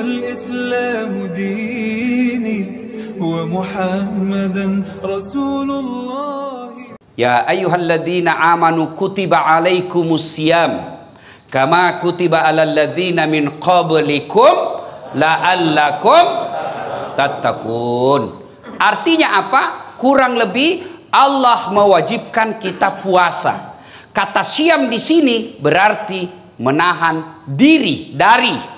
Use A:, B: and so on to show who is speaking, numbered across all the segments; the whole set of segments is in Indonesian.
A: والإسلام ديني ومحمدا رسول الله.
B: Ya ayyuhalladzina amanu kutiba alaikumusiyam kama kutiba alal ladzina min qablikum la'allakum tattaqun. Artinya apa? Kurang lebih Allah mewajibkan kita puasa. Kata siam di sini berarti menahan diri dari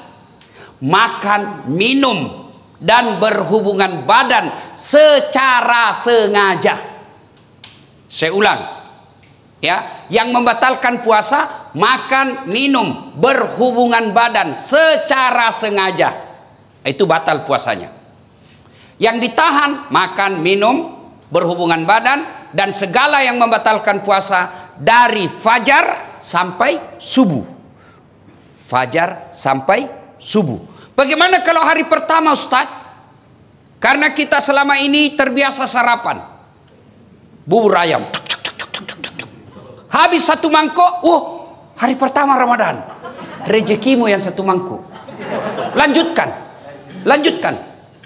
B: makan, minum dan berhubungan badan secara sengaja. Saya ulang, ya, yang membatalkan puasa makan, minum, berhubungan badan secara sengaja, itu batal puasanya. Yang ditahan makan, minum, berhubungan badan dan segala yang membatalkan puasa dari fajar sampai subuh. Fajar sampai subuh. Bagaimana kalau hari pertama, Ustaz? Karena kita selama ini terbiasa sarapan bubur ayam, habis satu mangkok, hari pertama Ramadan, rezekimu yang satu mangkok. Lanjutkan,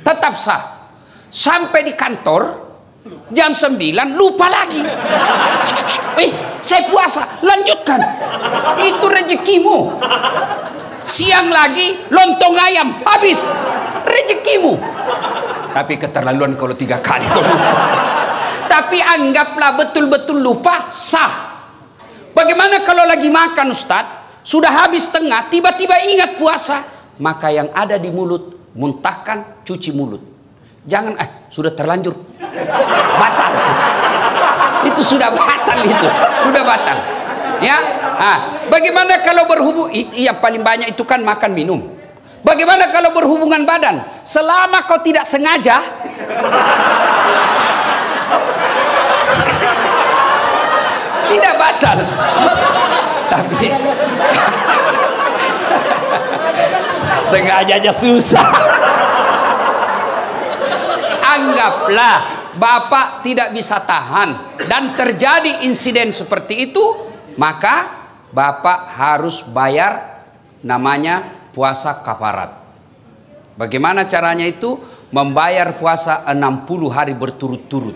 B: tetap sah. Sampai di kantor jam 9 lupa lagi. Saya puasa, lanjutkan. Itu rezekimu. Siang lagi lontong ayam, habis, rezekimu. Tapi keterlaluan kalau 3 kali. Tapi anggaplah betul-betul lupa, sah. Bagaimana kalau lagi makan, Ustaz, sudah habis tengah, tiba-tiba ingat puasa, maka yang ada di mulut muntahkan, cuci mulut. Jangan sudah terlanjur batal. Itu sudah batal, itu sudah batal. Ya, bagaimana kalau berhubung? Yang paling banyak itu kan makan minum. Bagaimana kalau berhubungan badan? Selama kau tidak sengaja, tidak batal. Tapi sengaja aja susah. Anggaplah Bapak tidak bisa tahan dan terjadi insiden seperti itu, maka Bapak harus bayar namanya puasa kafarat. Bagaimana caranya itu? Membayar puasa 60 hari berturut-turut.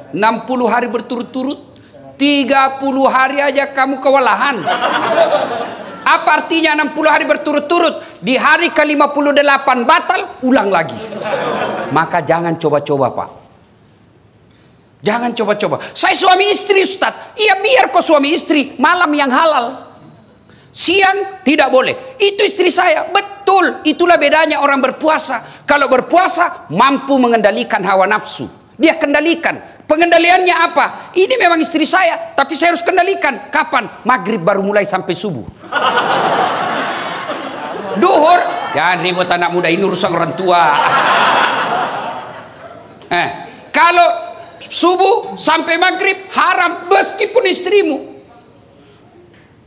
B: 60 hari berturut-turut, 30 hari aja kamu kewalahan. Apa artinya 60 hari berturut-turut? Di hari ke-58 batal, ulang lagi. Maka jangan coba-coba, Pak. Jangan coba-coba. Saya suami istri, Ustaz. Iya, biar kau suami istri, malam yang halal. Siang tidak boleh. Itu istri saya. Betul, itulah bedanya orang berpuasa. Kalau berpuasa mampu mengendalikan hawa nafsu. Dia kendalikan. Pengendaliannya apa? Ini memang istri saya, tapi saya harus kendalikan. Kapan? Maghrib baru mulai sampai subuh. Duhur, jangan ribut anak muda, ini urusan orang tua. Kalau subuh sampai maghrib haram, meskipun istrimu.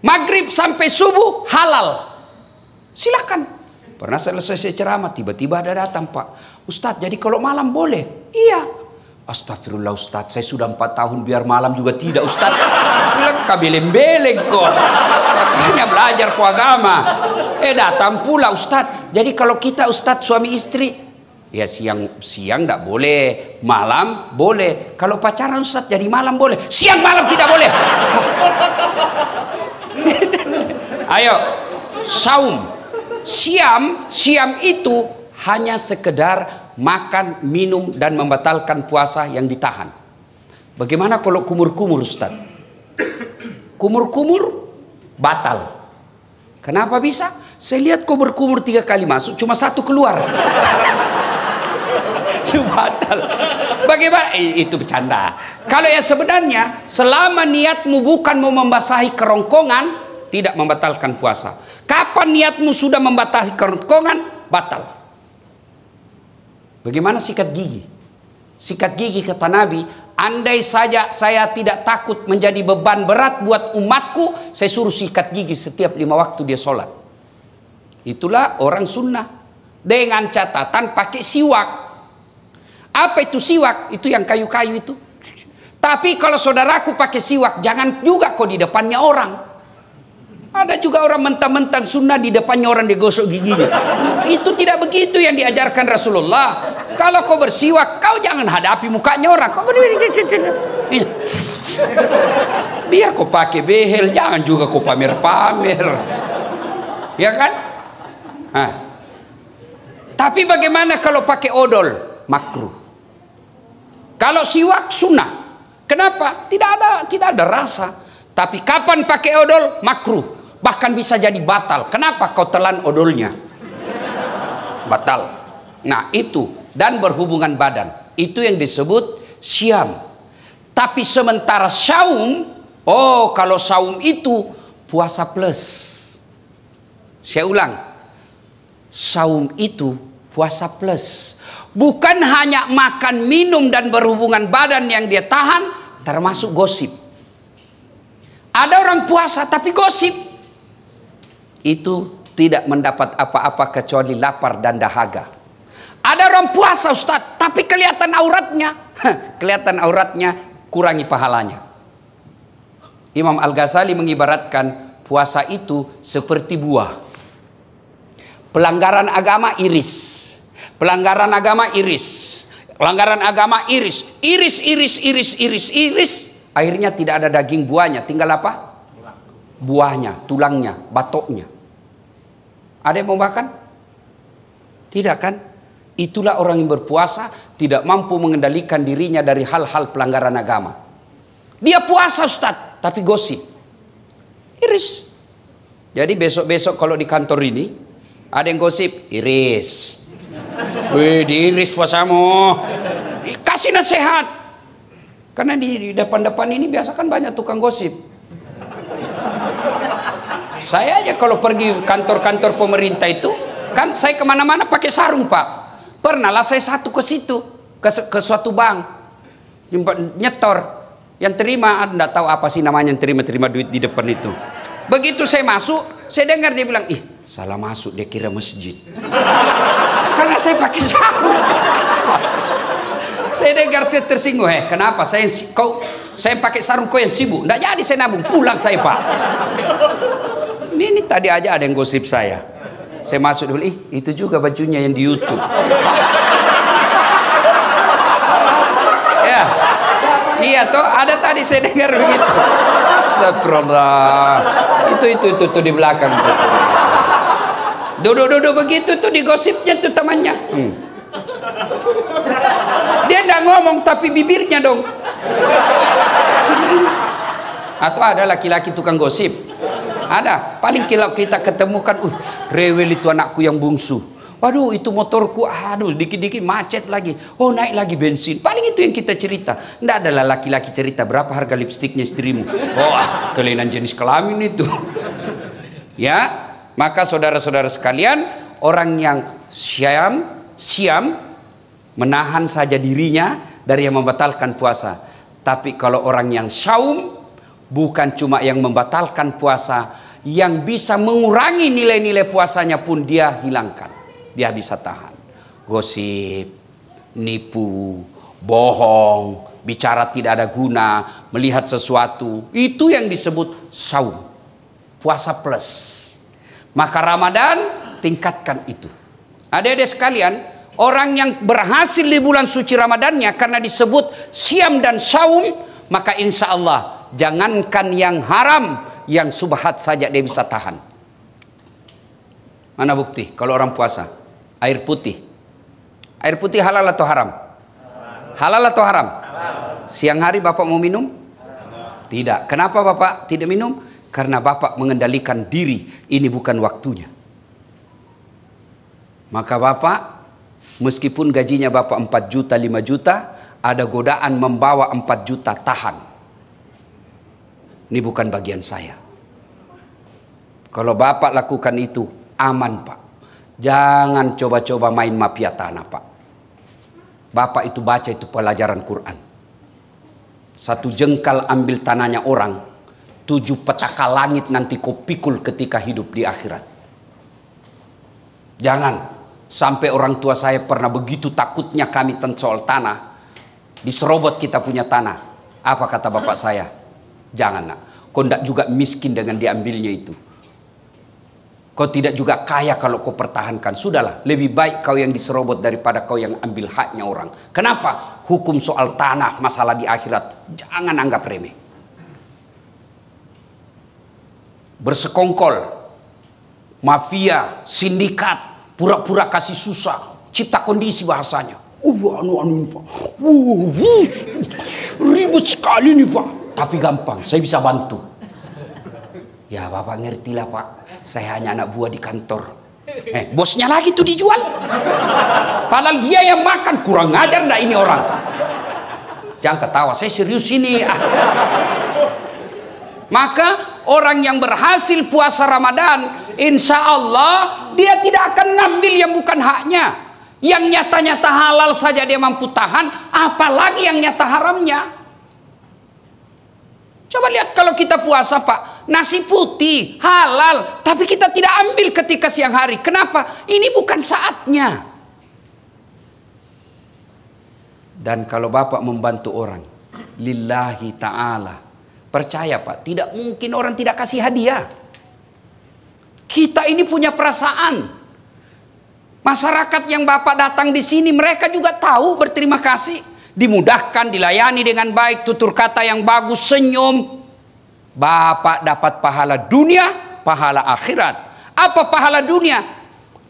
B: Maghrib sampai subuh halal. Silakan. Pernah selesai saya ceramah, tiba-tiba ada datang, Pak Ustadz, jadi kalau malam boleh? Iya. Astagfirullah Ustadz, saya sudah 4 tahun biar malam juga tidak Ustadz. Bilang kabeleng-beleng kok. Makanya belajar ku agama. Datang pula Ustadz. Jadi kalau kita Ustadz suami istri, ya siang tidak boleh, malam boleh. Kalau pacaran Ustadz jadi malam boleh, siang malam tidak boleh. Ayo, saum. Siam itu hanya sekedar makan, minum, dan membatalkan puasa yang ditahan. Bagaimana kalau kumur-kumur, Ustaz? Kumur-kumur batal. Kenapa bisa? Saya lihat kau berkumur 3 kali masuk, cuma 1 keluar. Itu batal. Bagaimana? Itu bercanda. Kalau yang sebenarnya, selama niatmu bukan mau membasahi kerongkongan, tidak membatalkan puasa. Kapan niatmu sudah membasahi kerongkongan, batal. Bagaimana sikat gigi? Sikat gigi kata Nabi, andai saja saya tidak takut menjadi beban berat buat umatku, saya suruh sikat gigi setiap 5 waktu dia sholat. Itulah orang sunnah. Dengan catatan pakai siwak. Apa itu siwak? Itu yang kayu-kayu itu. Tapi kalau saudaraku pakai siwak, jangan juga kok di depannya orang. Ada juga orang mentang-mentang sunnah di depannya orang digosok giginya. Itu tidak begitu yang diajarkan Rasulullah. Kalau kau bersiwak, kau jangan hadapi mukanya orang. Kau biar kau pakai behel, jangan juga kau pamer-pamer. Ya kan? Nah. Tapi bagaimana kalau pakai odol? Makruh. Kalau siwak sunnah. Kenapa? Tidak ada rasa. Tapi kapan pakai odol? Makruh. Bahkan bisa jadi batal. Kenapa? Kau telan odolnya. Batal. Nah itu. Dan berhubungan badan. Itu yang disebut syam. Tapi sementara saum. Oh kalau saum itu puasa plus. Saya ulang. Saum itu puasa plus. Bukan hanya makan, minum, dan berhubungan badan yang dia tahan. Termasuk gosip. Ada orang puasa tapi gosip. Itu tidak mendapat apa-apa kecuali lapar dan dahaga. Ada orang puasa Ustaz, tapi kelihatan auratnya. Kelihatan auratnya, kurangi pahalanya. Imam Al-Ghazali mengibaratkan puasa itu seperti buah. Pelanggaran agama iris. Pelanggaran agama iris. Pelanggaran agama iris. Iris. Akhirnya tidak ada daging buahnya, tinggal apa? Buahnya, tulangnya, batoknya. Ada yang mau makan? Tidak kan? Itulah orang yang berpuasa tidak mampu mengendalikan dirinya dari hal-hal pelanggaran agama. Dia puasa Ustaz, tapi gosip. Iris. Jadi besok-besok kalau di kantor ini ada yang gosip, iris. Wih, diiris puasamu. Kasih nasihat. Karena di depan-depan ini biasa kan banyak tukang gosip. Saya aja kalau pergi kantor-kantor pemerintah itu, kan saya kemana-mana pakai sarung Pak. Pernah lah saya satu ke situ, ke suatu bank, nyetor, yang terima, enggak tahu apa sih namanya yang terima duit di depan itu. Begitu saya masuk, saya dengar dia bilang, ih salah masuk, dia kira masjid. Karena saya pakai sarung. Saya dengar saya tersinggung, kenapa saya pakai sarung kau yang sibuk? Nggak jadi saya nabung, pulang saya Pak. Ini tadi aja ada yang gosip saya. Saya masuk dulu, itu juga bajunya yang di YouTube. Ya, iya toh, ada tadi saya dengar begitu. Astagfirullah. Itu di belakang. Duduk begitu tuh digosipnya tuh temannya. Dia enggak ngomong tapi bibirnya dong. Atau ada laki-laki tukang gosip. Ada. Paling kalau kita ketemukan, rewel itu anakku yang bungsu. Waduh, itu motorku, aduh, dikit-dikit macet lagi. Oh, naik lagi bensin. Paling itu yang kita cerita. Nggak adalah laki-laki cerita berapa harga lipstiknya istrimu. Oh, kelainan jenis kelamin itu. Ya, maka saudara-saudara sekalian, orang yang siam menahan saja dirinya dari yang membatalkan puasa. Tapi kalau orang yang saum, bukan cuma yang membatalkan puasa, yang bisa mengurangi nilai-nilai puasanya pun dia hilangkan. Dia bisa tahan. Gosip, nipu, bohong, bicara tidak ada guna, melihat sesuatu. Itu yang disebut saum. Puasa plus. Maka Ramadan tingkatkan itu. Adik-adik sekalian, orang yang berhasil di bulan suci Ramadannya karena disebut siam dan saum, maka insya Allah jangankan yang haram, yang subhat saja dia bisa tahan. Mana bukti? Kalau orang puasa, air putih. Air putih halal atau haram? Halal atau haram? Siang hari Bapak mau minum? Tidak. Kenapa Bapak tidak minum? Karena Bapak mengendalikan diri. Ini bukan waktunya. Maka Bapak, meskipun gajinya Bapak 4 juta, 5 juta, ada godaan membawa 4 juta, tahan. Ini bukan bagian saya. Kalau Bapak lakukan itu, aman Pak. Jangan coba-coba main mafia tanah Pak. Bapak itu baca itu pelajaran Quran. 1 jengkal ambil tanahnya orang, 7 petaka langit nanti kau pikul ketika hidup di akhirat. Jangan sampai orang tua saya pernah begitu takutnya kami tentang soal tanah. Diserobot kita punya tanah. Apa kata bapak saya? Jangan nak, kau ndak juga miskin dengan diambilnya itu. Kau tidak juga kaya kalau kau pertahankan. Sudahlah, lebih baik kau yang diserobot daripada kau yang ambil haknya orang. Kenapa? Hukum soal tanah, masalah di akhirat, jangan anggap remeh. Bersekongkol, mafia, sindikat, pura-pura kasih susah, cipta kondisi bahasanya. Pak. Ribut sekali nih Pak. Tapi gampang, saya bisa bantu. Ya Bapak ngertilah Pak, saya hanya anak buah di kantor. Bosnya lagi tuh dijual. Padahal dia yang makan, kurang ajar ndak ini orang. Jangan ketawa, saya serius ini. Maka orang yang berhasil puasa Ramadan, insya Allah dia tidak akan ngambil yang bukan haknya. Yang nyata-nyata halal saja dia mampu tahan, apalagi yang nyata haramnya. Coba lihat kalau kita puasa Pak, nasi putih halal, tapi kita tidak ambil ketika siang hari. Kenapa? Ini bukan saatnya. Dan kalau Bapak membantu orang lillahi ta'ala, percaya Pak, tidak mungkin orang tidak kasih hadiah. Kita ini punya perasaan. Masyarakat yang Bapak datang di sini, mereka juga tahu berterima kasih. Dimudahkan, dilayani dengan baik, tutur kata yang bagus, senyum. Bapak dapat pahala dunia, pahala akhirat. Apa pahala dunia?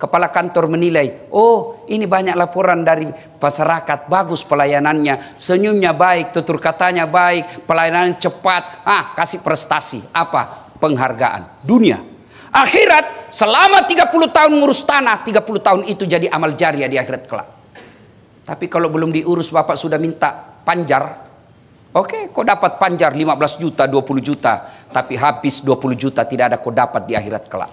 B: Kepala kantor menilai, oh ini banyak laporan dari masyarakat, bagus pelayanannya, senyumnya baik, tutur katanya baik, pelayanan cepat, kasih prestasi. Apa? Penghargaan dunia. Akhirat, selama 30 tahun ngurus tanah, 30 tahun itu jadi amal jariah di akhirat kelak. Tapi kalau belum diurus Bapak sudah minta panjar. Oke, kau dapat panjar 15 juta, 20 juta. Tapi habis 20 juta tidak ada kau dapat di akhirat kelak.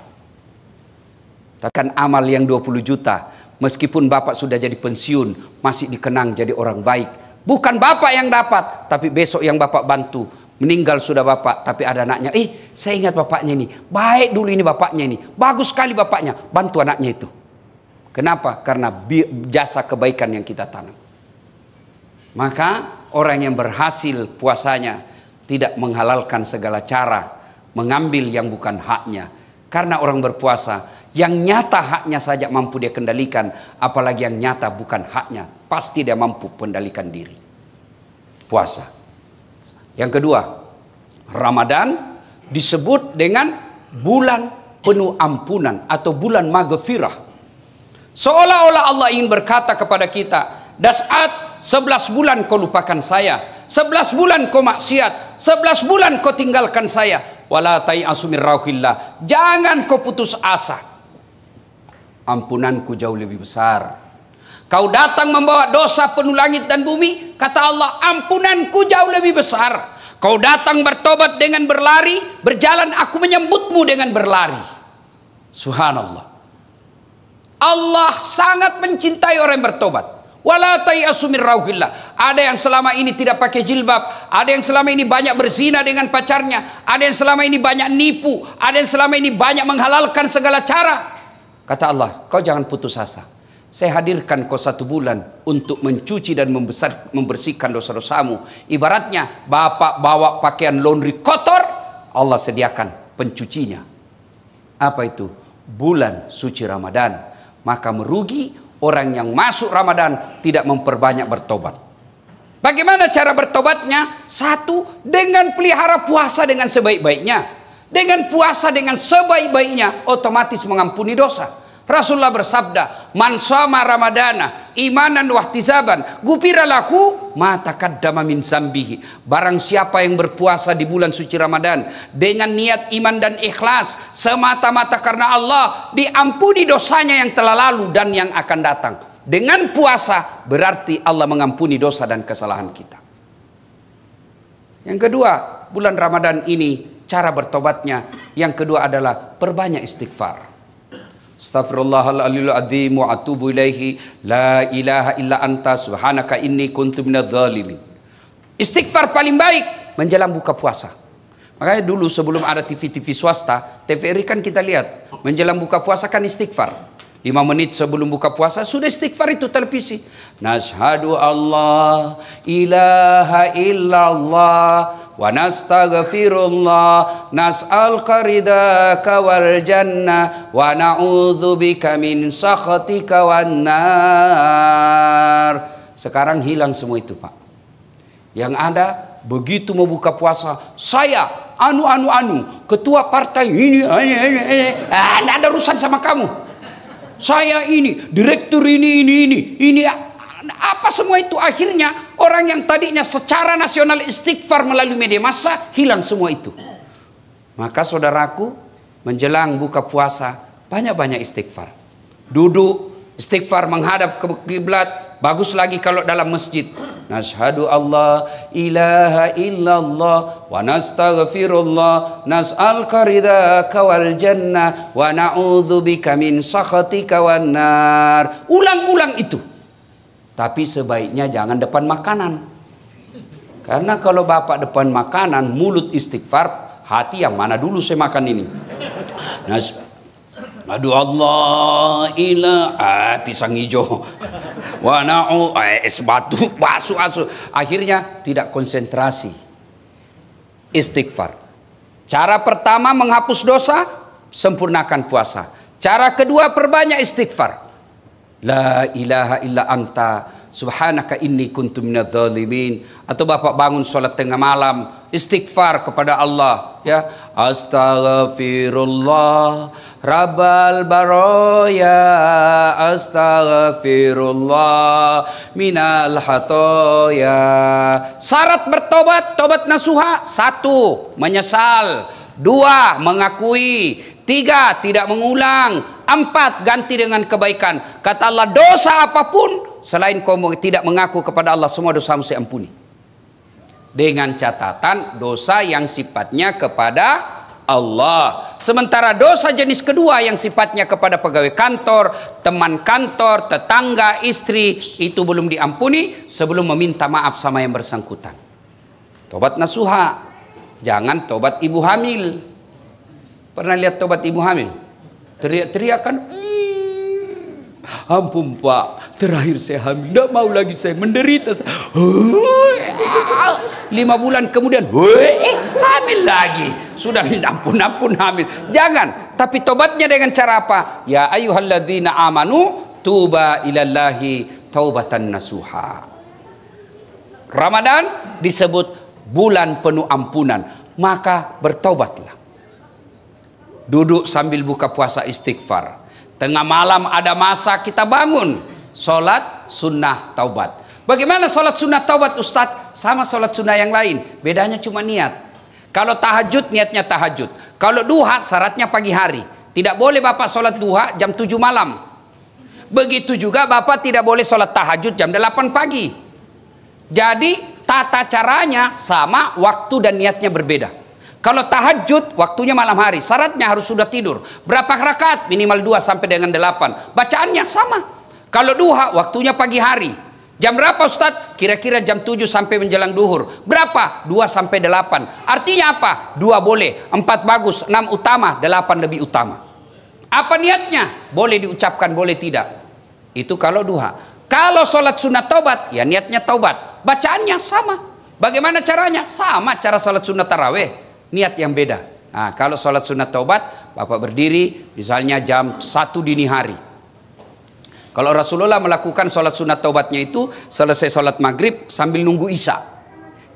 B: Tapi kan amal yang 20 juta. Meskipun Bapak sudah jadi pensiun, masih dikenang jadi orang baik. Bukan Bapak yang dapat, tapi besok yang Bapak bantu. Meninggal sudah Bapak, tapi ada anaknya. Saya ingat bapaknya ini. Baik dulu ini bapaknya ini. Bagus sekali bapaknya. Bantu anaknya itu. Kenapa? Karena jasa kebaikan yang kita tanam. Maka orang yang berhasil puasanya tidak menghalalkan segala cara, mengambil yang bukan haknya. Karena orang berpuasa, yang nyata haknya saja mampu dia kendalikan, apalagi yang nyata bukan haknya, pasti dia mampu kendalikan diri. Puasa. Yang kedua, Ramadan disebut dengan bulan penuh ampunan atau bulan maghfirah. Seolah-olah Allah ingin berkata kepada kita, Das'at 11 bulan kau lupakan saya, 11 bulan kau maksiat, 11 bulan kau tinggalkan saya. Wala tai'asu min rauhillah, jangan kau putus asa, ampunanku jauh lebih besar. Kau datang membawa dosa penuh langit dan bumi, kata Allah, ampunanku jauh lebih besar. Kau datang bertobat dengan berlari, berjalan aku menyambutmu dengan berlari. Subhanallah. Allah sangat mencintai orang yang bertobat. Wala tai'asu min rauhillah. Ada yang selama ini tidak pakai jilbab, ada yang selama ini banyak berzina dengan pacarnya, ada yang selama ini banyak nipu, ada yang selama ini banyak menghalalkan segala cara. Kata Allah, kau jangan putus asa. Saya hadirkan kau 1 bulan untuk mencuci dan membersihkan dosa-dosamu. Ibaratnya Bapak bawa pakaian laundry kotor, Allah sediakan pencucinya. Apa itu? Bulan suci Ramadan. Maka merugi orang yang masuk Ramadan tidak memperbanyak bertobat. Bagaimana cara bertobatnya? 1, dengan pelihara puasa dengan sebaik-baiknya. Dengan puasa dengan sebaik-baiknya, otomatis mengampuni dosa. Rasulullah bersabda, man shoma ramadana imanan wahtisaban gufira lahu ma taqaddama min zambihi. Barang siapa yang berpuasa di bulan suci Ramadan dengan niat iman dan ikhlas semata-mata karena Allah, diampuni dosanya yang telah lalu dan yang akan datang. Dengan puasa berarti Allah mengampuni dosa dan kesalahan kita. Yang kedua, bulan Ramadan ini cara bertobatnya, yang kedua adalah perbanyak istighfar. Astaghfirullahaladzim azim wa atubu ilaihi la ilaha illa anta subhanaka inni kuntu minadz zalimin. Istighfar paling baik menjelang buka puasa. Makanya dulu sebelum ada TV-TV swasta, TVRI kan kita lihat menjelang buka puasa kan istighfar. 5 menit sebelum buka puasa sudah istighfar itu televisi. Nashhadu Allah ilaha illallah wa nastaghfirullah nas'aluka ridaka wal jannah wa na'udzubika min sakhatika wan nar. Sekarang hilang semua itu, Pak. Yang ada begitu mau buka puasa, saya ketua partai ini, tidak ada urusan sama kamu. Saya ini direktur ini apa semua itu. Akhirnya orang yang tadinya secara nasional istighfar melalui media massa, hilang semua itu. Maka saudaraku, menjelang buka puasa banyak-banyak istighfar. Duduk istighfar menghadap ke kiblat. Bagus lagi kalau dalam masjid. Nashhadu Allah ilaha illallah wa nastaghfirullah nas'aluka ridaka wal jannah wa na'udzubika min sakhatika wan nar. Ulang-ulang itu. Tapi sebaiknya jangan depan makanan. Karena kalau bapak depan makanan, mulut istighfar, hati yang mana dulu saya makan ini. Aduh Allah ilah pisang hijau wanau es batu basu asu. Akhirnya tidak konsentrasi. Istighfar. Cara pertama menghapus dosa, sempurnakan puasa. Cara kedua perbanyak istighfar. La ilaha illa anta subhanaka inni kuntu minadz zalimin. Atau bapak bangun sholat tengah malam, istighfar kepada Allah, ya. Astaghfirullah rabbal baraya, astaghfirullah minal hatoya. Syarat bertobat, tobat nasuha: 1. Menyesal, 2. Mengakui, 3. Tidak mengulang, 4. Ganti dengan kebaikan. Kata Allah, dosa apapun selain kau tidak mengaku kepada Allah, semua dosamu saya ampuni. Dengan catatan dosa yang sifatnya kepada Allah. Sementara dosa jenis kedua yang sifatnya kepada pegawai kantor, teman kantor, tetangga, istri, itu belum diampuni sebelum meminta maaf sama yang bersangkutan. Tobat nasuha. Jangan tobat ibu hamil. Pernah lihat tobat ibu hamil? Teriak-teriak kan, ampun Pak, terakhir saya hamil, tidak mau lagi saya menderita. 5 bulan kemudian, hamil lagi. Sudah minta ampun hamil. Jangan, tapi tobatnya dengan cara apa? Ya ayyuhalladzina amanu tuba ilallahi taubatan nasuha. Ramadan disebut bulan penuh ampunan, maka bertaubatlah. Duduk sambil buka puasa istighfar. Tengah malam ada masa kita bangun, sholat sunnah taubat. Bagaimana sholat sunnah taubat Ustadz? Sama sholat sunnah yang lain, bedanya cuma niat. Kalau tahajud niatnya tahajud. Kalau duha syaratnya pagi hari. Tidak boleh bapak sholat duha jam 7 malam. Begitu juga bapak tidak boleh sholat tahajud jam 8 pagi. Jadi tata caranya sama, waktu dan niatnya berbeda. Kalau tahajud waktunya malam hari, syaratnya harus sudah tidur. Berapa rakaat? Minimal 2 sampai dengan 8. Bacaannya sama. Kalau duha waktunya pagi hari. Jam berapa Ustadz? Kira-kira jam 7 sampai menjelang duhur. Berapa? 2 sampai 8. Artinya apa? 2 boleh, 4 bagus, 6 utama, 8 lebih utama. Apa niatnya? Boleh diucapkan, boleh tidak. Itu kalau duha. Kalau sholat sunat taubat, ya niatnya taubat. Bacaannya sama. Bagaimana caranya? Sama cara sholat sunat taraweh. Niat yang beda. Nah, kalau sholat sunat taubat, bapak berdiri misalnya jam 1 dini hari. Kalau Rasulullah melakukan sholat sunat taubatnya itu selesai sholat maghrib sambil nunggu isya.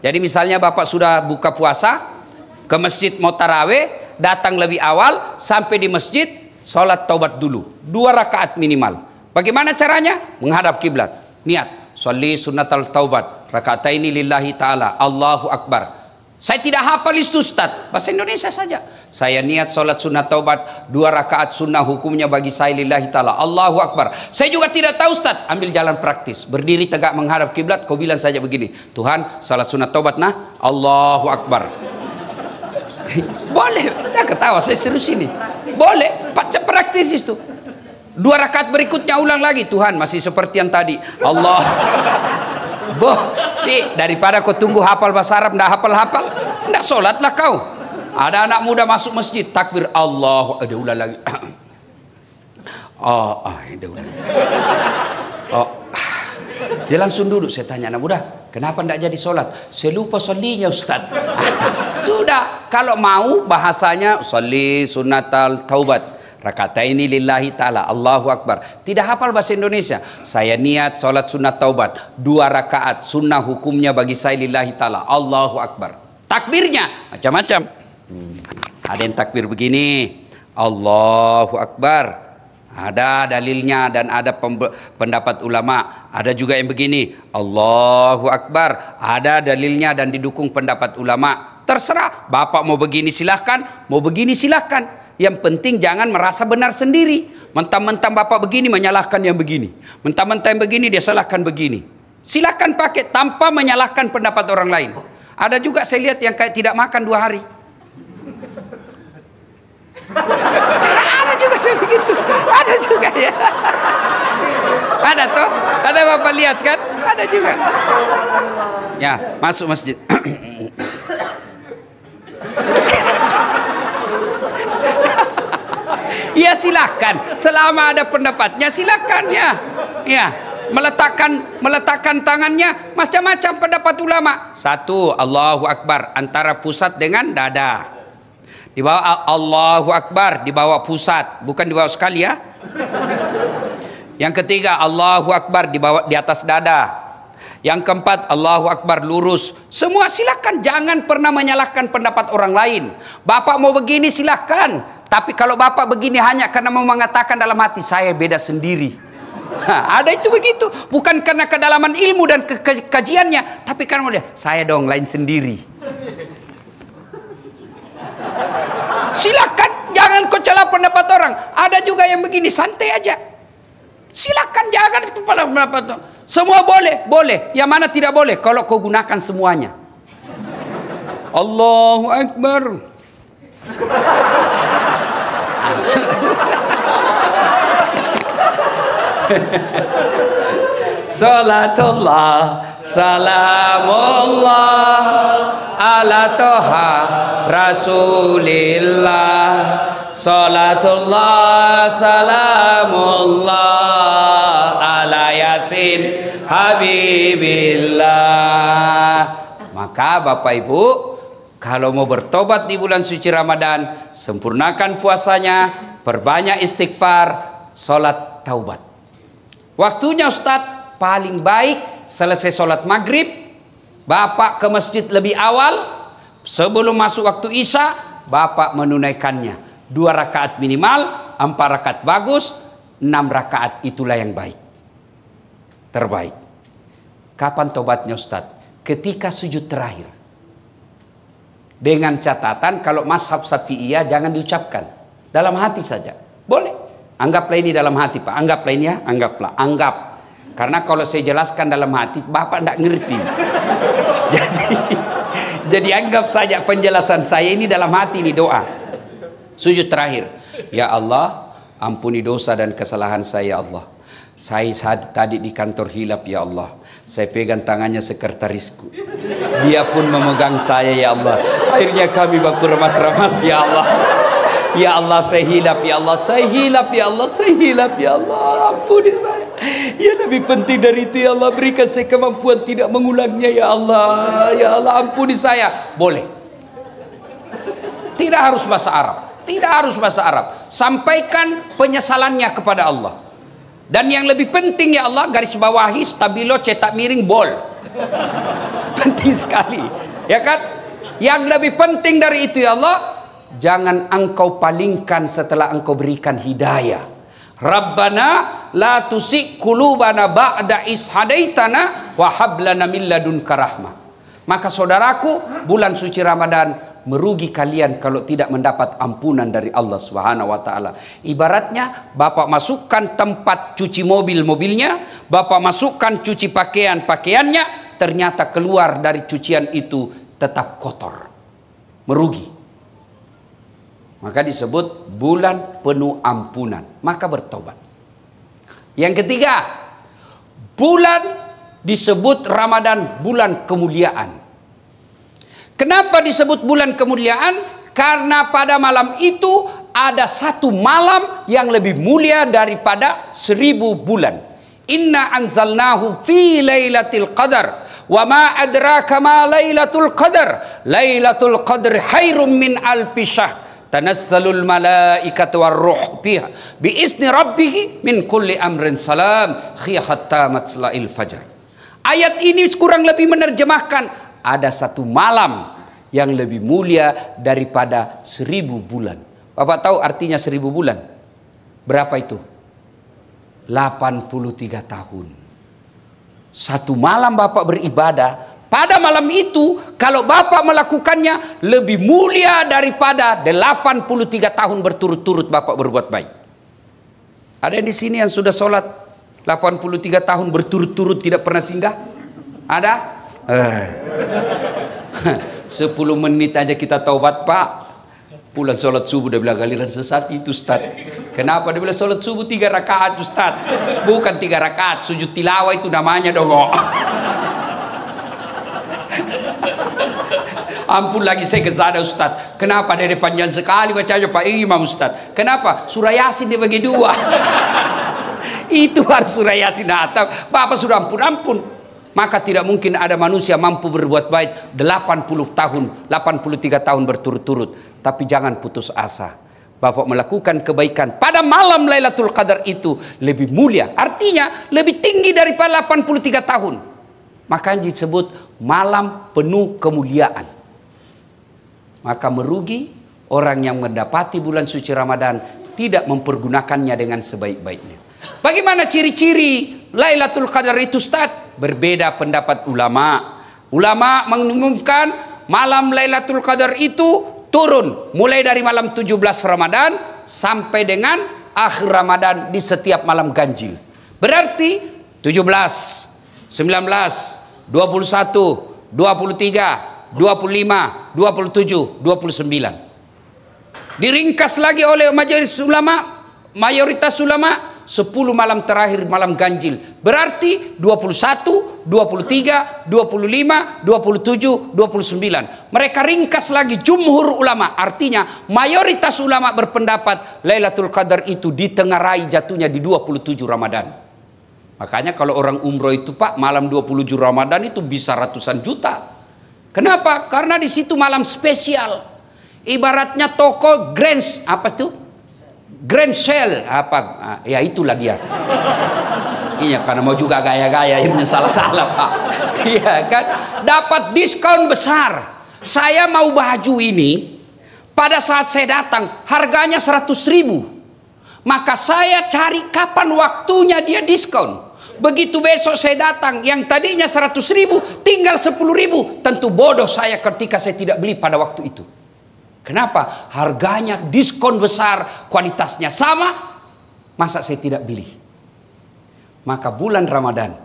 B: Jadi misalnya bapak sudah buka puasa, ke masjid mau taraweh, datang lebih awal, sampai di masjid sholat taubat dulu, 2 rakaat minimal. Bagaimana caranya? Menghadap kiblat, niat sholli sunatal taubat rakaataini lillahi ta'ala, Allahu Akbar. Saya tidak hafal itu Ustaz, bahasa Indonesia saja. Saya niat sholat sunat taubat 2 rakaat sunnah, hukumnya bagi saya lillahi ta'ala, Allahu Akbar. Saya juga tidak tahu Ustaz, ambil jalan praktis. Berdiri tegak menghadap kiblat, kau bilang saja begini, Tuhan sholat sunat taubat nah, Allahu Akbar. Boleh, jangan ketawa, saya serius ini. Boleh, praktis itu. 2 rakaat berikutnya ulang lagi, Tuhan masih seperti yang tadi, Allah. Boh, daripada kau tunggu hafal bahasa Arab, ndak hafal-hafal, ndak sholatlah kau. Ada anak muda masuk masjid, takbir Allah, ada ulang lagi. Dia langsung duduk. Saya tanya anak muda, Kenapa tidak jadi sholat? Saya lupa solinya Ustaz. Sudah, kalau mau bahasanya sholli sunnatal taubat. Rakataini lillahi ta'ala, Allahu Akbar. Tidak hafal bahasa Indonesia. Saya niat sholat sunat taubat 2 rakaat. Sunnah hukumnya bagi saya lillahi ta'ala, Allahu Akbar. Takbirnya macam-macam. Ada yang takbir begini, Allahu Akbar. Ada dalilnya dan ada pendapat ulama. Ada juga yang begini, Allahu Akbar. Ada dalilnya dan didukung pendapat ulama. Terserah, Bapak mau begini silahkan, mau begini silahkan. Yang penting jangan merasa benar sendiri. Mentang-mentang Bapak begini menyalahkan yang begini. Mentang-mentang yang begini dia salahkan begini. Silahkan pakai tanpa menyalahkan pendapat orang lain. Ada juga saya lihat yang kayak tidak makan 2 hari. Ada juga saya begitu. Ada juga ya. Ada toh? Ada Bapak lihat kan? Ada juga. Ya, masuk masjid. Ya silakan, selama ada pendapatnya silakan ya. Ya, meletakkan tangannya macam-macam pendapat ulama. 1, Allahu Akbar antara pusat dengan dada. Di bawah Allahu Akbar, di bawah pusat, bukan di bawah sekali ya. Yang ketiga Allahu Akbar di atas dada. Yang keempat Allahu Akbar lurus. Semua silakan, jangan pernah menyalahkan pendapat orang lain. Bapak mau begini silakan, tapi kalau Bapak begini hanya karena mau mengatakan dalam hati saya beda sendiri. Ada itu begitu, bukan karena kedalaman ilmu dan kajiannya, tapi karena saya dong lain sendiri. Silakan, jangan kau celah pendapat orang. Ada juga yang begini, santai aja. Silakan, jangan kepala pendapat orang. Semua boleh. Yang mana tidak boleh? Kalau kau gunakan semuanya. Allahu Akbar. Salatullah, salamullah ala toha Rasulillah. Salatullah, salamullah ala Yasin Habibillah. Maka Bapak Ibu, kalau mau bertobat di bulan suci Ramadan, sempurnakan puasanya, perbanyak istighfar, sholat taubat. Waktunya Ustadz, paling baik selesai sholat maghrib, Bapak ke masjid lebih awal, sebelum masuk waktu Isya, Bapak menunaikannya. 2 rakaat minimal, 4 rakaat bagus, 6 rakaat itulah yang baik. Terbaik. Kapan tobatnya Ustadz? Ketika sujud terakhir. Dengan catatan kalau mazhab Syafi'iyah jangan diucapkan. Dalam hati saja. Boleh. Anggaplah ini dalam hati Pak. Anggaplah ini ya. Anggap. Karena kalau saya jelaskan dalam hati, Bapak tidak ngerti. Jadi anggap saja penjelasan saya ini dalam hati, ini doa. Sujud terakhir. Ya Allah, ampuni dosa dan kesalahan saya ya Allah. Saya tadi di kantor hilap ya Allah. Saya pegang tangannya sekretarisku. Dia pun memegang saya ya Allah. Akhirnya kami baku remas-remas ya Allah. Ya Allah saya hilap ya Allah. Saya hilap ya Allah. Saya hilap ya Allah. Ampuni saya. Ya lebih penting dari itu ya Allah. Berikan saya kemampuan tidak mengulangnya ya Allah. Ya Allah ampuni saya. Boleh. Tidak harus bahasa Arab. Tidak harus bahasa Arab. Sampaikan penyesalannya kepada Allah. Dan yang lebih penting ya Allah, garis bawahi stabilo cetak miring bol. Penting sekali. Ya kan? Yang lebih penting dari itu ya Allah, jangan engkau palingkan setelah engkau berikan hidayah. Rabbana la tusik qulubana ba'da is hadaitana wa hab lana min ladunka rahmah. Maka saudaraku, bulan suci Ramadan merugi kalian kalau tidak mendapat ampunan dari Allah Subhanahu wa taala. Ibaratnya Bapak masukkan tempat cuci mobilnya, Bapak masukkan cuci pakaiannya, ternyata keluar dari cucian itu tetap kotor. Merugi. Maka disebut bulan penuh ampunan. Maka bertobat. Yang ketiga, bulan disebut Ramadan bulan kemuliaan. Kenapa disebut bulan kemuliaan? Karena pada malam itu ada satu malam yang lebih mulia daripada 1000 bulan. Inna anzalnahu fi lailatul qadar Wa ma adraka ma Lailatul Qadar. Lailatul Qadr khairum min alfi syahr. Tanazzalul malaikatu warruh fiha biizni rabbih min kulli amrin salam hatta matla'il fajar. Ayat ini kurang lebih menerjemahkan ada satu malam yang lebih mulia daripada 1000 bulan. Bapak tahu artinya 1000 bulan? Berapa itu? 83 tahun. Satu malam Bapak beribadah. Pada malam itu, kalau Bapak melakukannya, lebih mulia daripada 83 tahun berturut-turut Bapak berbuat baik. Ada di sini yang sudah sholat 83 tahun berturut-turut tidak pernah singgah? Ada? 10 menit aja kita taubat, Pak. Pulang sholat subuh dia bilang galiran sesat itu, Ustaz. Kenapa dia bilang sholat subuh 3 rakaat, Ustaz? Bukan 3 rakaat, sujud tilawah itu namanya dong. Ampun lagi saya ke sana, Ustaz. Kenapa dari panjang sekali bacanya Pak Imam, Ustaz? Kenapa? Surah Yasin dibagi 2. Itu harus surah Yasin datang. Bapak sudah ampun-ampun. Maka tidak mungkin ada manusia mampu berbuat baik 80 tahun, 83 tahun berturut-turut. Tapi jangan putus asa. Bapak melakukan kebaikan pada malam Lailatul Qadar itu lebih mulia. Artinya lebih tinggi daripada 83 tahun. Makanya disebut malam penuh kemuliaan. Maka merugi orang yang mendapati bulan suci Ramadan tidak mempergunakannya dengan sebaik-baiknya. Bagaimana ciri-ciri Lailatul Qadar itu, Ustaz? Berbeda pendapat ulama. Ulama mengumumkan malam Lailatul Qadar itu turun mulai dari malam 17 Ramadan sampai dengan akhir Ramadan di setiap malam ganjil. Berarti 17, 19, 21, 23, 25, 27, 29. Diringkas lagi oleh mayoritas ulama 10 malam terakhir malam ganjil. Berarti 21, 23, 25, 27, 29. Mereka ringkas lagi jumhur ulama. Artinya mayoritas ulama berpendapat Lailatul Qadar itu ditengarai jatuhnya di 27 Ramadan. Makanya kalau orang umroh itu, Pak, malam 27 Ramadan itu bisa ratusan juta. Kenapa? Karena di situ malam spesial. Ibaratnya toko Grand, apa tuh? Grand Sale, apa? Ya itulah dia. Iya, karena mau juga gaya-gaya, ini salah-salah, Pak. Iya kan? Dapat diskon besar. Saya mau baju ini, pada saat saya datang, harganya 100.000. Maka saya cari kapan waktunya dia diskon. Begitu besok saya datang, yang tadinya 100.000 tinggal 10.000. Tentu bodoh saya ketika saya tidak beli pada waktu itu. Kenapa? Harganya diskon besar, kualitasnya sama. Masa saya tidak beli? Maka bulan Ramadan,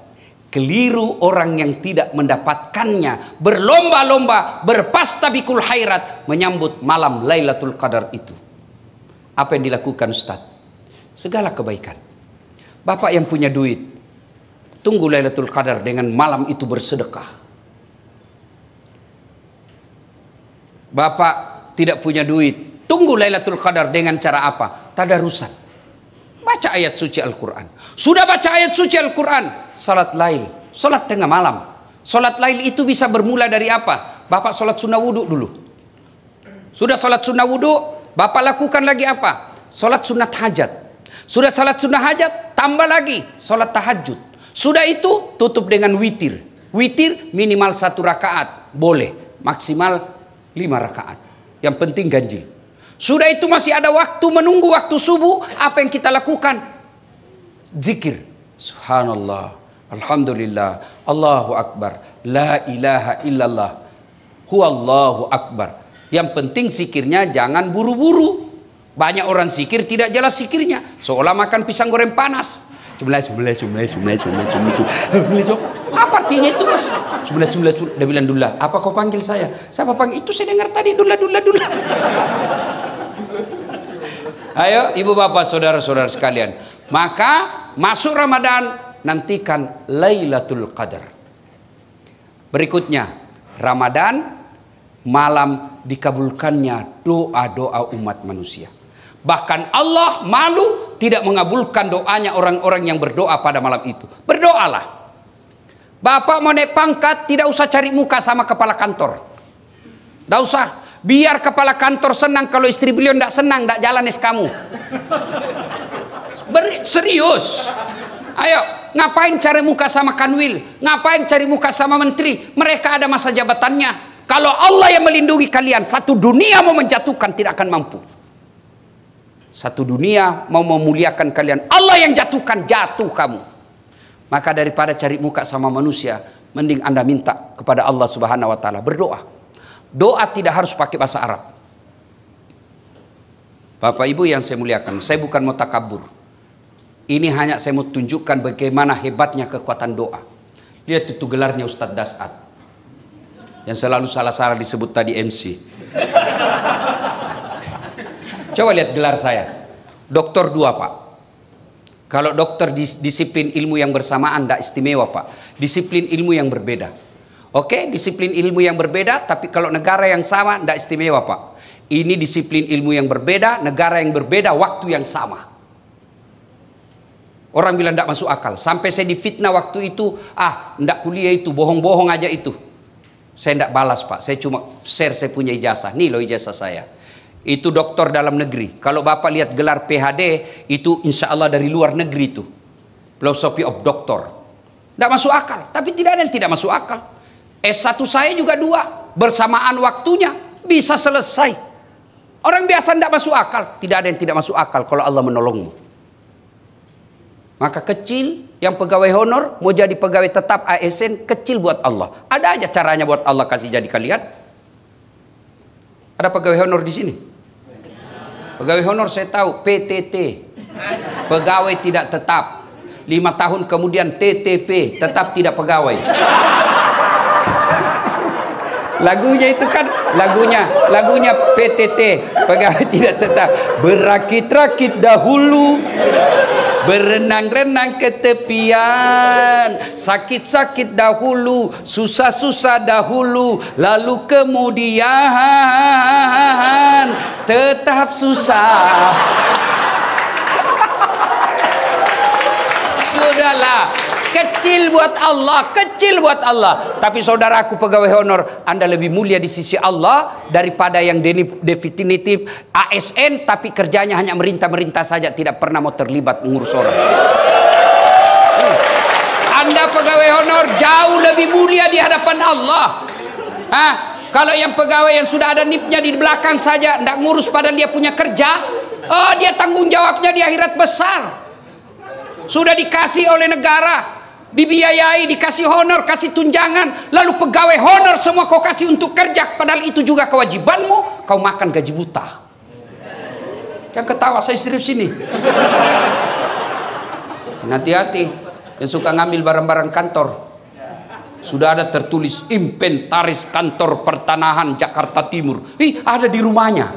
B: keliru orang yang tidak mendapatkannya, berlomba-lomba, berpastabikul khairat menyambut malam Lailatul Qadar itu. Apa yang dilakukan, Ustaz? Segala kebaikan. Bapak yang punya duit, tunggu Lailatul Qadar dengan malam itu bersedekah. Bapak tidak punya duit, tunggu Lailatul Qadar dengan cara apa? Tadarusan. Baca ayat suci Al-Quran. Sudah baca ayat suci Al-Quran, salat lail, salat tengah malam. Salat lail itu bisa bermula dari apa? Bapak salat sunnah wudhu dulu. Sudah salat sunnah wudhu, Bapak lakukan lagi apa? Salat sunat hajat. Sudah salat sunnah hajat, tambah lagi salat tahajud. Sudah itu tutup dengan witir. Witir minimal 1 rakaat, boleh maksimal 5 rakaat. Yang penting ganjil. Sudah itu masih ada waktu menunggu waktu subuh. Apa yang kita lakukan? Zikir. Subhanallah, alhamdulillah, Allahu Akbar, la ilaha illallah, huwallahu Akbar. Yang penting zikirnya jangan buru-buru. Banyak orang zikir tidak jelas zikirnya, seolah makan pisang goreng panas. Apa artinya itu, Mas? Dia bilang, Dullah, apa kau panggil saya? Siapa panggil? Itu saya dengar tadi, Dullah. Ayo ibu bapak saudara-saudara sekalian, maka masuk Ramadan nantikan Lailatul Qadar. Berikutnya Ramadan malam dikabulkannya doa-doa umat manusia. Bahkan Allah malu tidak mengabulkan doanya orang-orang yang berdoa pada malam itu. Berdoalah. Bapak mau naik pangkat, tidak usah cari muka sama kepala kantor. Tidak usah. Biar kepala kantor senang, kalau istri beliau tidak senang, tidak jalan kamu. Serius. Ayo, ngapain cari muka sama kanwil? Ngapain cari muka sama menteri? Mereka ada masa jabatannya. Kalau Allah yang melindungi kalian, satu dunia mau menjatuhkan tidak akan mampu. Satu dunia mau memuliakan kalian, Allah yang jatuhkan, jatuh kamu. Maka daripada cari muka sama manusia, mending Anda minta kepada Allah Subhanahu wa taala, berdoa. Doa tidak harus pakai bahasa Arab. Bapak Ibu yang saya muliakan, saya bukan mau takabur. Ini hanya saya mau tunjukkan bagaimana hebatnya kekuatan doa. Lihat itu gelarnya Ustadz Dasat, yang selalu salah-salah disebut tadi MC. Coba lihat gelar saya, Doktor 2 Pak. Kalau dokter disiplin ilmu yang bersamaan tidak istimewa Pak. Disiplin ilmu yang berbeda. Oke, disiplin ilmu yang berbeda, tapi kalau negara yang sama tidak istimewa Pak. Ini disiplin ilmu yang berbeda, negara yang berbeda, waktu yang sama. Orang bilang tidak masuk akal. Sampai saya difitnah waktu itu, tidak kuliah itu, bohong-bohong aja itu. Saya tidak balas Pak, saya cuma share saya punya ijazah. Nih loh ijazah saya. Itu doktor dalam negeri. Kalau Bapak lihat gelar PhD, itu insya Allah dari luar negeri itu. Philosophy of Doctor. Tidak masuk akal, tapi tidak ada yang tidak masuk akal. S1 saya juga 2, bersamaan waktunya, bisa selesai. Orang biasa tidak masuk akal, tidak ada yang tidak masuk akal kalau Allah menolongmu. Maka kecil, yang pegawai honor, mau jadi pegawai tetap ASN, kecil buat Allah. Ada aja caranya buat Allah kasih jadi kalian. Ada pegawai honor di sini? Pegawai honor saya tahu, PTT, pegawai tidak tetap. 5 tahun kemudian TTP, tetap tidak pegawai. Lagunya itu kan, lagunya PTT, pegawai tidak tetap. Berakit-rakit dahulu, berenang-renang ke tepian, sakit-sakit dahulu, susah-susah dahulu, lalu kemudian tetap susah. Sudahlah, kecil buat Allah, kecil buat Allah. Tapi saudaraku pegawai honor, Anda lebih mulia di sisi Allah daripada yang definitif ASN tapi kerjanya hanya merintah-merintah saja, tidak pernah mau terlibat mengurus orang. Anda pegawai honor jauh lebih mulia di hadapan Allah. Kalau yang pegawai yang sudah ada NIP-nya di belakang saja, tidak ngurus padahal dia punya kerja, dia tanggung jawabnya di akhirat besar. Sudah dikasih oleh negara, dibiayai, dikasih honor, kasih tunjangan, lalu pegawai honor semua kau kasih untuk kerja, padahal itu juga kewajibanmu, kau makan gaji buta. Jangan ketawa, saya serius ini. Hati-hati yang suka ngambil barang-barang kantor. Sudah ada tertulis inventaris kantor pertanahan Jakarta Timur. Ada di rumahnya.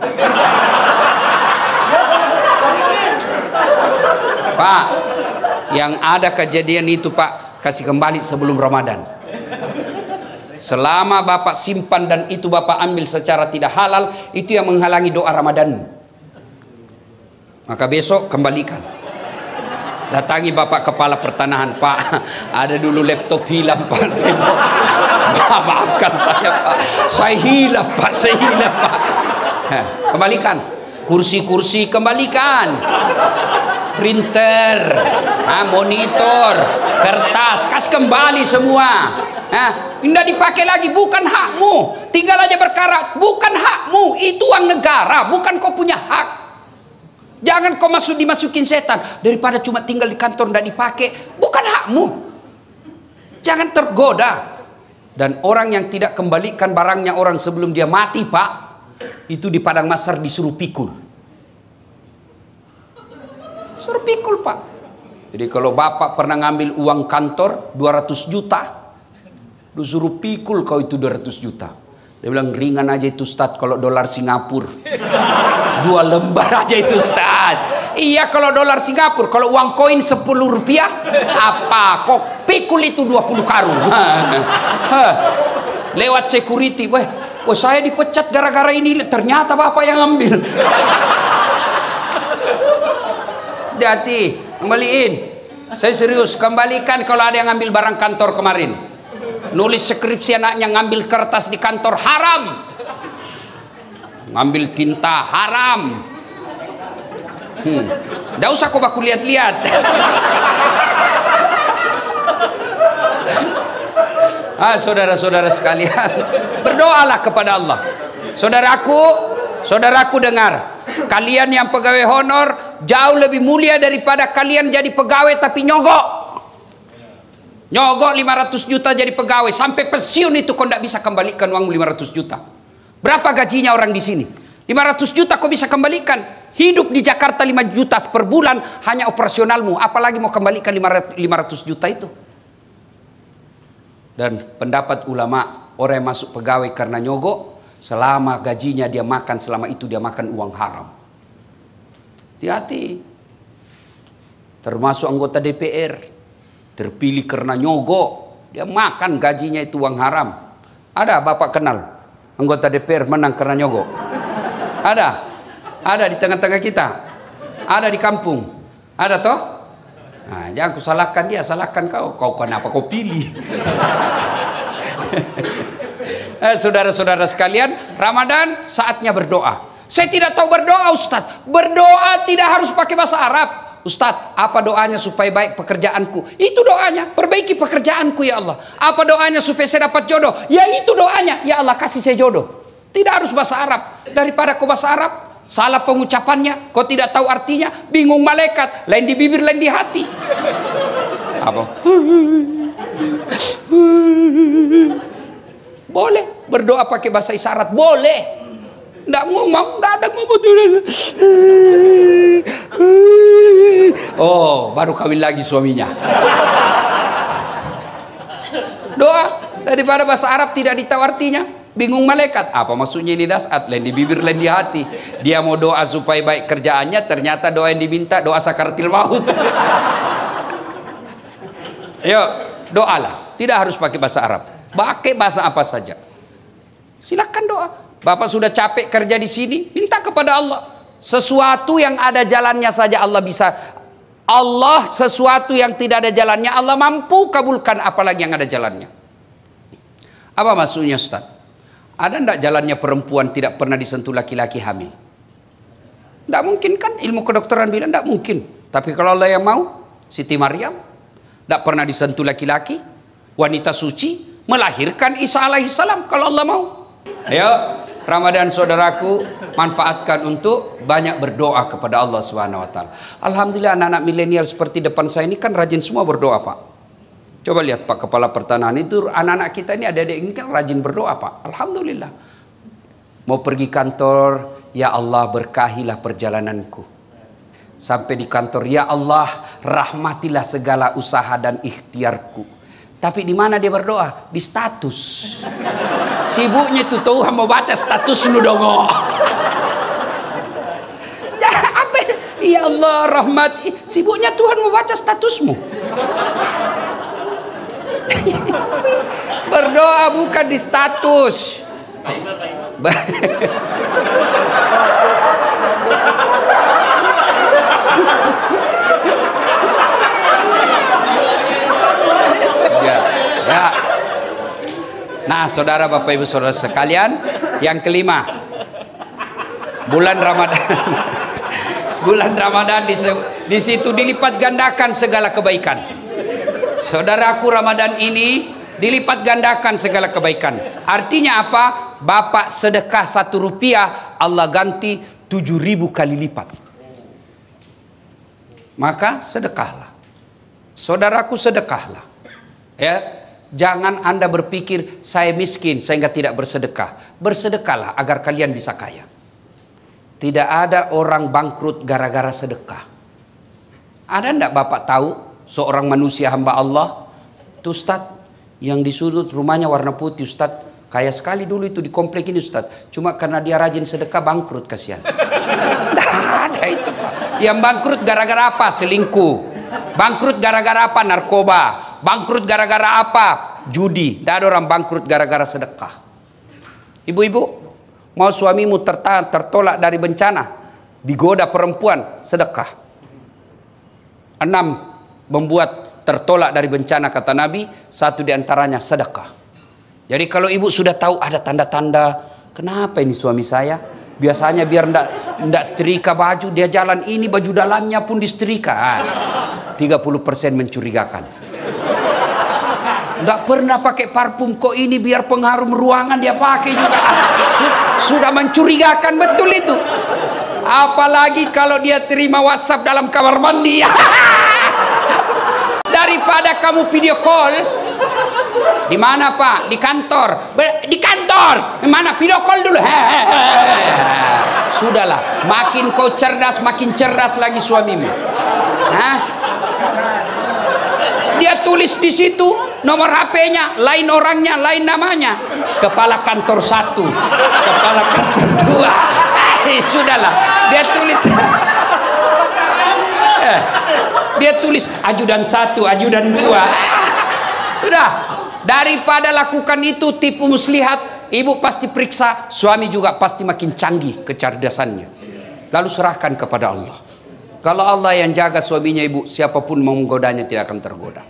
B: Pak, yang ada kejadian itu Pak, kasih kembali sebelum Ramadan. Selama Bapak simpan dan itu Bapak ambil secara tidak halal, itu yang menghalangi doa Ramadanmu. Maka besok kembalikan. Datangi Bapak kepala pertanahan, Pak, ada dulu laptop hilang Pak, saya maafkan saya Pak, saya hilang Pak, saya hilang Pak. Kembalikan. Kursi-kursi kembalikan, printer, monitor, kertas, kasih kembali semua. Tidak dipakai lagi, bukan hakmu. Tinggal aja berkarat, bukan hakmu. Itu uang negara, bukan kau punya hak. Jangan kau dimasukin setan. Daripada cuma tinggal di kantor tidak dipakai, bukan hakmu. Jangan tergoda. Dan orang yang tidak kembalikan barangnya orang sebelum dia mati Pak, itu di padang mahsyar disuruh pikul. Suruh pikul Pak. Jadi kalau Bapak pernah ngambil uang kantor 200 juta, disuruh pikul kau itu 200 juta. Dia bilang ringan aja itu Ustaz, kalau dolar Singapura 2 lembar aja itu Ustaz. Iya kalau dolar Singapura, kalau uang koin 10 rupiah apa? Kok pikul itu 20 karung. Lewat security, saya dipecat gara-gara ini, ternyata Bapak yang ambil. Hati-hati, kembaliin. Saya serius, kembalikan kalau ada yang ambil barang kantor kemarin. Nulis skripsi anaknya ngambil kertas di kantor haram. Ngambil tinta haram. Nggak usah kau baku lihat-lihat. Saudara-saudara sekalian, berdoalah kepada Allah. Saudaraku dengar, kalian yang pegawai honor jauh lebih mulia daripada kalian jadi pegawai tapi nyogok 500 juta jadi pegawai sampai pensiun itu kau tidak bisa kembalikan uang 500 juta. Berapa gajinya orang di sini? 500 juta kau bisa kembalikan. Hidup di Jakarta 5 juta per bulan hanya operasionalmu, apalagi mau kembalikan 500 juta itu. Dan pendapat ulama, orang yang masuk pegawai karena nyogok, selama gajinya dia makan, selama itu dia makan uang haram. Hati-hati. Termasuk anggota DPR, terpilih karena nyogok, dia makan gajinya itu uang haram. Ada bapak kenal anggota DPR menang karena nyogok? Ada di tengah-tengah kita, ada di kampung, ada toh? Nah, jangan ku salahkan dia, salahkan kau kenapa kau pilih? Saudara-saudara sekalian, Ramadan saatnya berdoa. Saya tidak tahu berdoa, Ustadz. Berdoa tidak harus pakai bahasa Arab. Ustadz, apa doanya supaya baik pekerjaanku? Itu doanya, perbaiki pekerjaanku ya Allah. Apa doanya supaya saya dapat jodoh? Ya itu doanya, ya Allah kasih saya jodoh. Tidak harus bahasa Arab. Daripada kau bahasa Arab, salah pengucapannya, kau tidak tahu artinya, bingung malaikat, lain di bibir, lain di hati. Apa? Boleh berdoa pakai bahasa isyarat, boleh. Nggak ngomong, nggak ada ngomong. Oh, baru kawin lagi suaminya. Doa daripada bahasa Arab tidak ditahu artinya. Bingung malaikat, apa maksudnya ini dasat, lain di bibir, lain di hati. Dia mau doa supaya baik kerjaannya, ternyata doa yang diminta doa sakaratil maut. Yuk, doalah. Tidak harus pakai bahasa Arab. Pakai bahasa apa saja. Silakan doa. Bapak sudah capek kerja di sini, minta kepada Allah. Sesuatu yang ada jalannya saja Allah bisa. Allah sesuatu yang tidak ada jalannya Allah mampu kabulkan, apalagi yang ada jalannya. Apa maksudnya, Ustaz? Ada enggak jalannya perempuan tidak pernah disentuh laki-laki hamil? Enggak mungkin kan? Ilmu kedokteran bilang enggak mungkin. Tapi kalau Allah yang mau, Siti Maryam enggak pernah disentuh laki-laki, wanita suci melahirkan Isa alaihissalam kalau Allah mau. Ayo, Ramadan saudaraku, manfaatkan untuk banyak berdoa kepada Allah Subhanahu wa taala. Alhamdulillah anak-anak milenial seperti depan saya ini kan rajin semua berdoa, Pak. Coba lihat Pak Kepala Pertanahan itu, anak-anak kita ini adik-adik ini kan rajin berdoa Pak. Alhamdulillah. Mau pergi kantor, ya Allah berkahilah perjalananku. Sampai di kantor, ya Allah rahmatilah segala usaha dan ikhtiarku. Tapi di mana dia berdoa? Di status. Sibuknya itu Tuhan mau baca status lu dong. Ya Allah rahmati. Sibuknya Tuhan mau baca statusmu. Berdoa bukan di status. Ya. Nah, saudara Bapak Ibu saudara sekalian, yang kelima, bulan Ramadan. Bulan Ramadan di situ dilipat gandakan segala kebaikan. Saudaraku, Ramadan ini dilipat gandakan segala kebaikan. Artinya apa? Bapak sedekah 1 rupiah, Allah ganti 7.000 kali lipat. Maka sedekahlah. Saudaraku, sedekahlah. Ya, jangan Anda berpikir saya miskin sehingga tidak bersedekah. Bersedekahlah agar kalian bisa kaya. Tidak ada orang bangkrut gara-gara sedekah. Ada enggak Bapak tahu seorang manusia hamba Allah, itu Ustaz, yang di sudut rumahnya warna putih Ustaz, kaya sekali dulu itu di komplek ini Ustaz, cuma karena dia rajin sedekah bangkrut, kasihan. Nah, ada itu Pak. Yang bangkrut gara-gara apa? Selingkuh. Bangkrut gara-gara apa? Narkoba. Bangkrut gara-gara apa? Judi. Tidak ada orang bangkrut gara-gara sedekah. Ibu-ibu, mau suamimu tertolak dari bencana, digoda perempuan, sedekah. 6, membuat tertolak dari bencana, kata Nabi, satu di antaranya sedekah. Jadi kalau ibu sudah tahu ada tanda-tanda, kenapa ini suami saya? Biasanya biar ndak setrika baju, dia jalan ini baju dalamnya pun disetrika. 30% mencurigakan. Nggak pernah pakai parfum, kok ini biar pengharum ruangan dia pakai juga. Sudah mencurigakan betul itu. Apalagi kalau dia terima WhatsApp dalam kamar mandi. Daripada kamu video call, di mana Pak? Di kantor. Di kantor. Mana video call dulu? Sudahlah, makin kau cerdas, makin cerdas lagi suamimu. Hah? Dia tulis di situ nomor HP-nya, lain orangnya, lain namanya. Kepala kantor 1, kepala kantor 2. Sudahlah, dia tulis. Dia tulis ajudan 1, ajudan 2. Sudah, daripada lakukan itu tipu muslihat, ibu pasti periksa, suami juga pasti makin canggih kecerdasannya. Lalu serahkan kepada Allah. Kalau Allah yang jaga suaminya ibu, siapapun mau menggodanya tidak akan tergoda.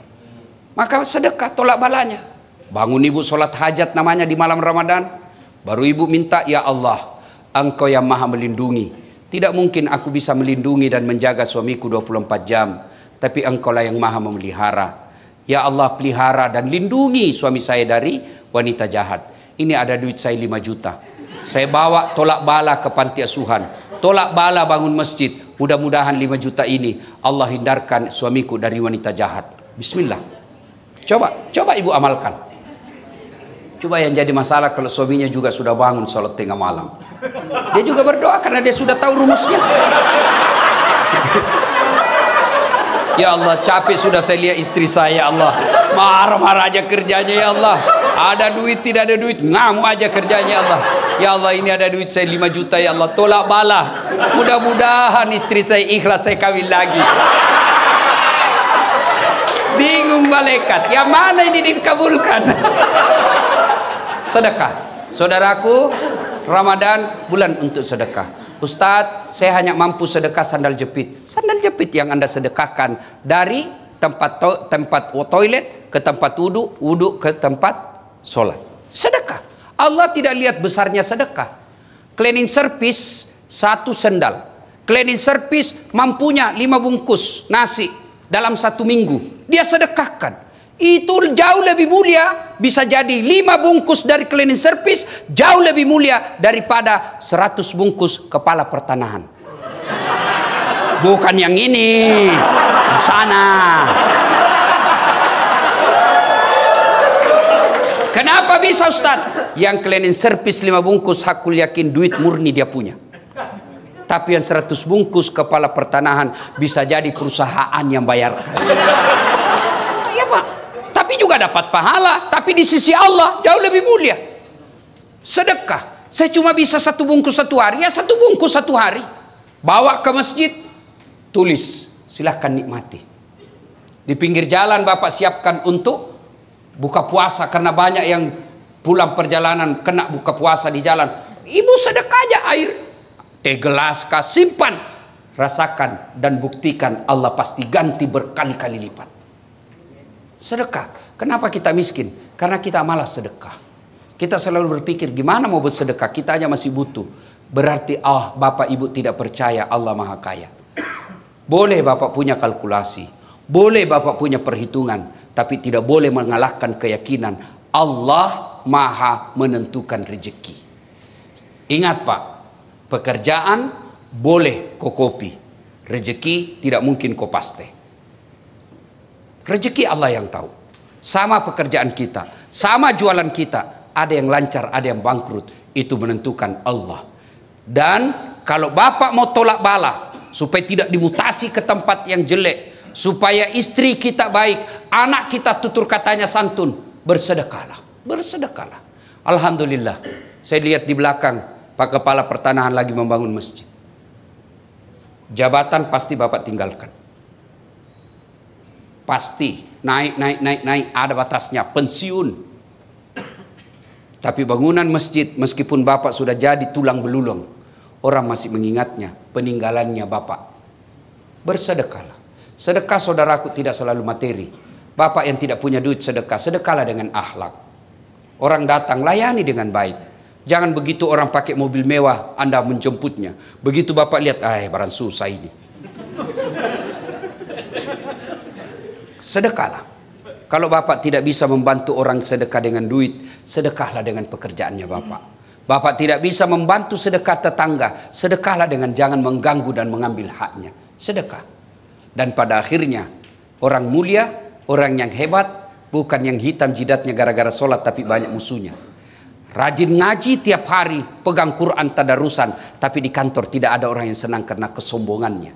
B: Maka sedekah, tolak balanya. Bangun ibu sholat hajat namanya di malam Ramadan, baru ibu minta, ya Allah, Engkau yang maha melindungi. Tidak mungkin aku bisa melindungi dan menjaga suamiku 24 jam. Tapi Engkaulah yang maha memelihara. Ya Allah, pelihara dan lindungi suami saya dari wanita jahat. Ini ada duit saya 5 juta. Saya bawa tolak bala ke panti asuhan. Tolak bala bangun masjid. Mudah-mudahan 5 juta ini Allah hindarkan suamiku dari wanita jahat. Bismillah. Coba ibu amalkan. Coba yang jadi masalah kalau suaminya juga sudah bangun sholat tengah malam. Dia juga berdoa karena dia sudah tahu rumusnya. Ya Allah, capek sudah saya lihat istri saya, ya Allah. Marah-marah aja kerjanya, ya Allah. Ada duit, tidak ada duit, ngamuk aja kerjanya, ya Allah. Ya Allah, ini ada duit saya 5 juta, ya Allah. Tolak bala. Mudah-mudahan istri saya ikhlas, saya kawin lagi. Bingung malaikat, yang mana ini dikabulkan? Sedekah. Saudaraku, Ramadan bulan untuk sedekah. Ustadz, saya hanya mampu sedekah sandal jepit. Sandal jepit yang Anda sedekahkan dari tempat toilet ke tempat wudhu ke tempat sholat. Sedekah. Allah tidak lihat besarnya sedekah. Cleaning service 1 sendal. Cleaning service mampunya 5 bungkus nasi dalam 1 minggu. Dia sedekahkan. Itu jauh lebih mulia, bisa jadi 5 bungkus dari cleaning service jauh lebih mulia daripada 100 bungkus kepala pertanahan. Bukan yang ini, di sana. Kenapa bisa Ustaz? Yang cleaning service 5 bungkus hakul yakin duit murni dia punya. Tapi yang 100 bungkus kepala pertanahan bisa jadi perusahaan yang bayar. Ya Pak. Tapi juga dapat pahala, tapi di sisi Allah jauh lebih mulia. Sedekah, saya cuma bisa 1 bungkus 1 hari, ya 1 bungkus 1 hari. Bawa ke masjid, tulis, silahkan nikmati. Di pinggir jalan Bapak siapkan untuk buka puasa, karena banyak yang pulang perjalanan kena buka puasa di jalan. Ibu sedekah aja air, teh gelas kah, simpan, rasakan dan buktikan Allah pasti ganti berkali-kali lipat. Sedekah. Kenapa kita miskin? Karena kita malas sedekah. Kita selalu berpikir gimana mau bersedekah, kita aja masih butuh. Berarti Bapak Ibu tidak percaya Allah Maha Kaya. Boleh Bapak punya kalkulasi, boleh Bapak punya perhitungan, tapi tidak boleh mengalahkan keyakinan Allah Maha menentukan rezeki. Ingat Pak, pekerjaan boleh kau kopi, rezeki tidak mungkin kau paste. Rezeki Allah yang tahu. Sama pekerjaan kita, sama jualan kita, ada yang lancar, ada yang bangkrut, itu menentukan Allah. Dan kalau Bapak mau tolak bala supaya tidak dimutasi ke tempat yang jelek, supaya istri kita baik, anak kita tutur katanya santun, bersedekahlah, bersedekahlah. Alhamdulillah, saya lihat di belakang Pak Kepala Pertanahan lagi membangun masjid. Jabatan pasti Bapak tinggalkan. Pasti naik, ada batasnya, pensiun. Tapi bangunan masjid, meskipun Bapak sudah jadi tulang belulang, orang masih mengingatnya peninggalannya Bapak. Bersedekahlah. Sedekah saudaraku tidak selalu materi. Bapak yang tidak punya duit sedekah, sedekahlah dengan akhlak. Orang datang, layani dengan baik. Jangan begitu orang pakai mobil mewah, Anda menjemputnya. Begitu Bapak lihat, barang susah ini. Sedekahlah. Kalau Bapak tidak bisa membantu orang sedekah dengan duit, sedekahlah dengan pekerjaannya Bapak. Bapak tidak bisa membantu sedekah tetangga, sedekahlah dengan jangan mengganggu dan mengambil haknya. Sedekah. Dan pada akhirnya, orang mulia, orang yang hebat, bukan yang hitam jidatnya gara-gara sholat tapi banyak musuhnya. Rajin ngaji tiap hari, pegang Quran tadarusan, tapi di kantor tidak ada orang yang senang karena kesombongannya.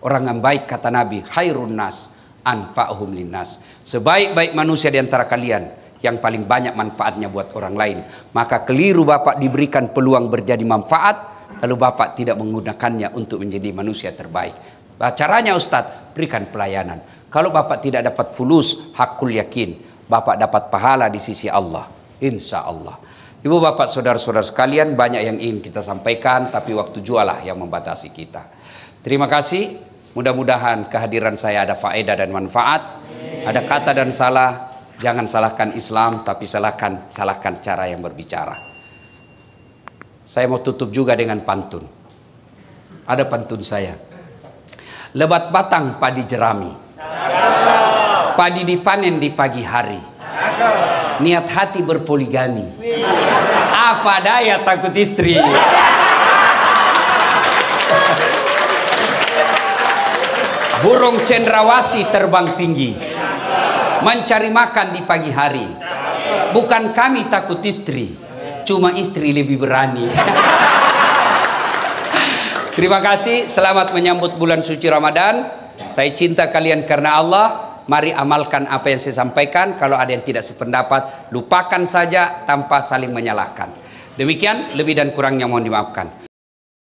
B: Orang yang baik kata Nabi, khairun nas anfa'uhum linnas. Sebaik-baik manusia di antara kalian yang paling banyak manfaatnya buat orang lain. Maka keliru Bapak diberikan peluang berjadi manfaat, lalu Bapak tidak menggunakannya untuk menjadi manusia terbaik. Caranya Ustadz, berikan pelayanan. Kalau Bapak tidak dapat fulus, hakul yakin, Bapak dapat pahala di sisi Allah. Insya Allah. Ibu bapak saudara-saudara sekalian, banyak yang ingin kita sampaikan, tapi waktu jualah yang membatasi kita. Terima kasih. Mudah-mudahan kehadiran saya ada faedah dan manfaat. Ada kata dan salah, jangan salahkan Islam, tapi salahkan cara yang berbicara. Saya mau tutup juga dengan pantun. Ada pantun saya. Lebat batang padi jerami, padi dipanen di pagi hari, niat hati berpoligami, apa daya takut istri. Burung cendrawasih terbang tinggi, mencari makan di pagi hari. Bukan kami takut istri, cuma istri lebih berani. Terima kasih, selamat menyambut bulan suci Ramadan. Saya cinta kalian karena Allah. Mari amalkan apa yang saya sampaikan. Kalau ada yang tidak sependapat, lupakan saja tanpa saling menyalahkan. Demikian, lebih dan kurangnya mohon dimaafkan.